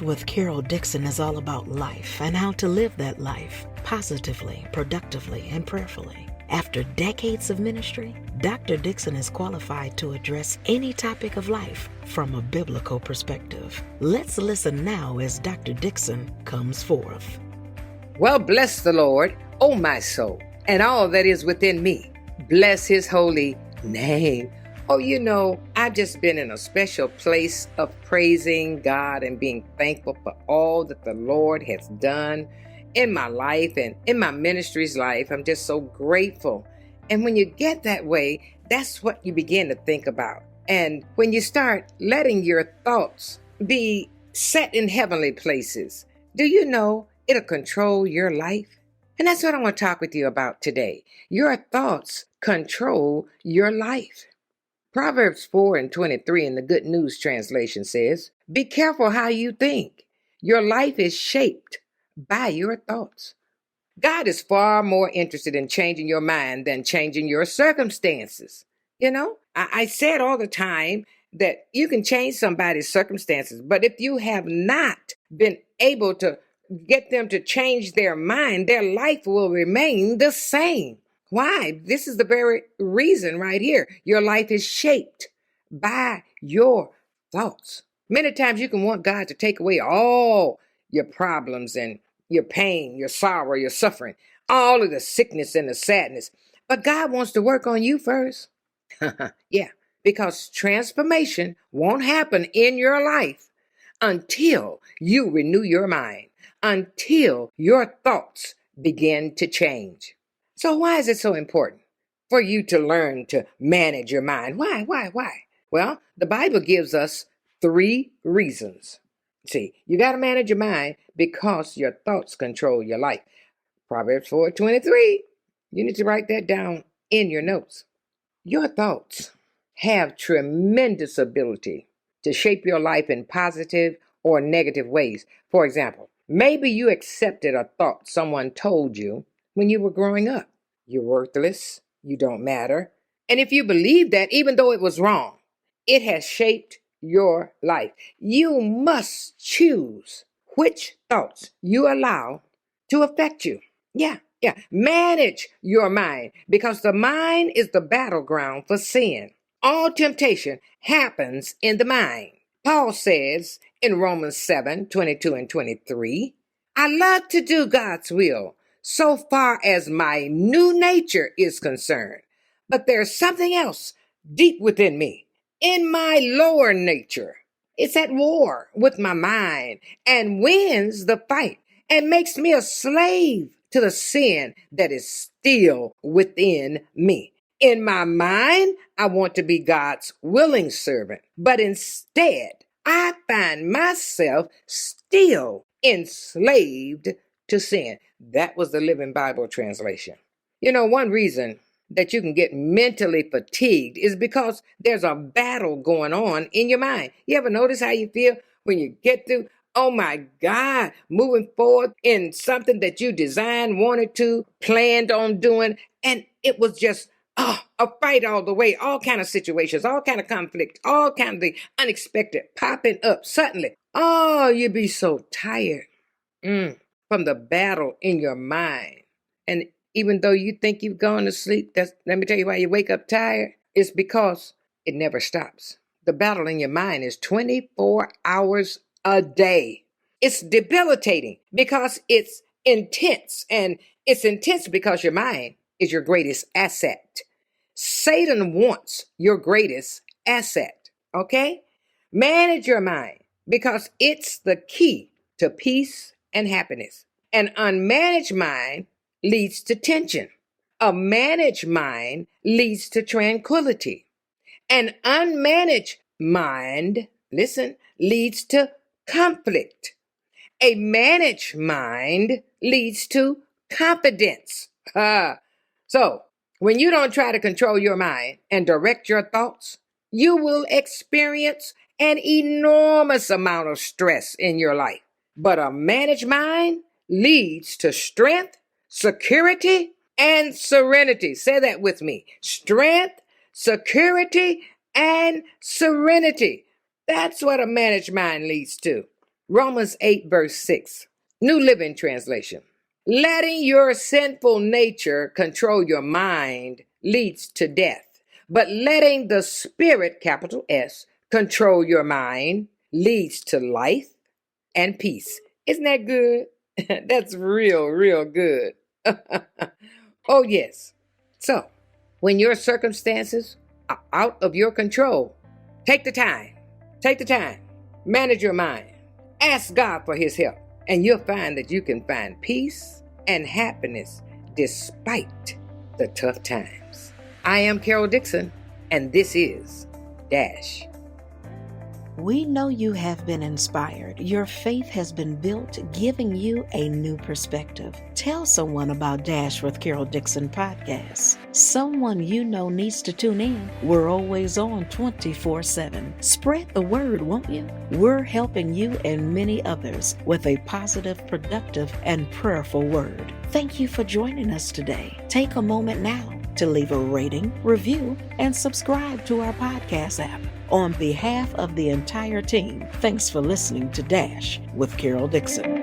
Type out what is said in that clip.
Fresh with Carol Dixon is all about life and how to live that life positively, productively, and prayerfully. After decades of ministry, Dr. Dixon is qualified to address any topic of life from a biblical perspective. Let's listen now as Dr. Dixon comes forth. Well, bless the Lord, O my soul, and all that is within me. Bless his holy name. Oh, I've just been in a special place of praising God and being thankful for all that the Lord has done in my life and in my ministry's life. I'm just so grateful. And when you get that way, that's what you begin to think about. And when you start letting your thoughts be set in heavenly places, do you know it'll control your life? And that's what I want to talk with you about today. Your thoughts control your life. Proverbs 4:23 in the Good News Translation says, "Be careful how you think. Your life is shaped by your thoughts." God is far more interested in changing your mind than changing your circumstances. I said all the time that you can change somebody's circumstances, but if you have not been able to get them to change their mind, their life will remain the same. Why? This is the very reason right here. Your life is shaped by your thoughts. Many times you can want God to take away all your problems and your pain, your sorrow, your suffering, all of the sickness and the sadness. But God wants to work on you first. Yeah, because transformation won't happen in your life until you renew your mind, until your thoughts begin to change. So why is it so important for you to learn to manage your mind? Why? Well, the Bible gives us 3 reasons. See, you got to manage your mind because your thoughts control your life. Proverbs 4:23. You need to write that down in your notes. Your thoughts have tremendous ability to shape your life in positive or negative ways. For example, maybe you accepted a thought someone told you when you were growing up. You're worthless. You don't matter. And if you believe that, even though it was wrong, it has shaped your life. You must choose which thoughts you allow to affect you. Yeah. Manage your mind because the mind is the battleground for sin. All temptation happens in the mind. Paul says in Romans 7:22 and 23, "I love to do God's will so far as my new nature is concerned. But there's something else deep within me, in my lower nature. It's at war with my mind and wins the fight and makes me a slave to the sin that is still within me. In my mind, I want to be God's willing servant, but instead, I find myself still enslaved to sin." That was the Living Bible translation. One reason that you can get mentally fatigued is because there's a battle going on in your mind. You ever notice how you feel when you get through, oh my God, moving forward in something that you designed, wanted to, planned on doing, and it was just a fight all the way, all kind of situations, all kind of conflict, all kind of the unexpected popping up suddenly. Oh, you'd be so tired from the battle in your mind. And even though you think you've gone to sleep, let me tell you why you wake up tired. It's because it never stops. The battle in your mind is 24 hours a day. It's debilitating because it's intense, and it's intense because your mind is your greatest asset. Satan wants your greatest asset, okay? Manage your mind because it's the key to peace and happiness. An unmanaged mind leads to tension. A managed mind leads to tranquility. An unmanaged mind, listen, leads to conflict. A managed mind leads to confidence. So, when you don't try to control your mind and direct your thoughts, you will experience an enormous amount of stress in your life. But a managed mind leads to strength, security, and serenity. Say that with me. Strength, security, and serenity. That's what a managed mind leads to. Romans 8, verse 6, New Living Translation. Letting your sinful nature control your mind leads to death, but letting the Spirit, capital S, control your mind leads to life and peace. Isn't that good? That's real good. Oh, yes. So, when your circumstances are out of your control, take the time, manage your mind, ask God for his help, and you'll find that you can find peace and happiness despite the tough times. I am Carol Dixon, and this is Dash. We know you have been inspired. Your faith has been built, giving you a new perspective. Tell someone about Dash with Carol Dixon podcast. Someone you know needs to tune in. We're always on 24/7. Spread the word, won't you? We're helping you and many others with a positive, productive, and prayerful word. Thank you for joining us today. Take a moment now to leave a rating, review, and subscribe to our podcast app. On behalf of the entire team, thanks for listening to Dash with Carol Dixon.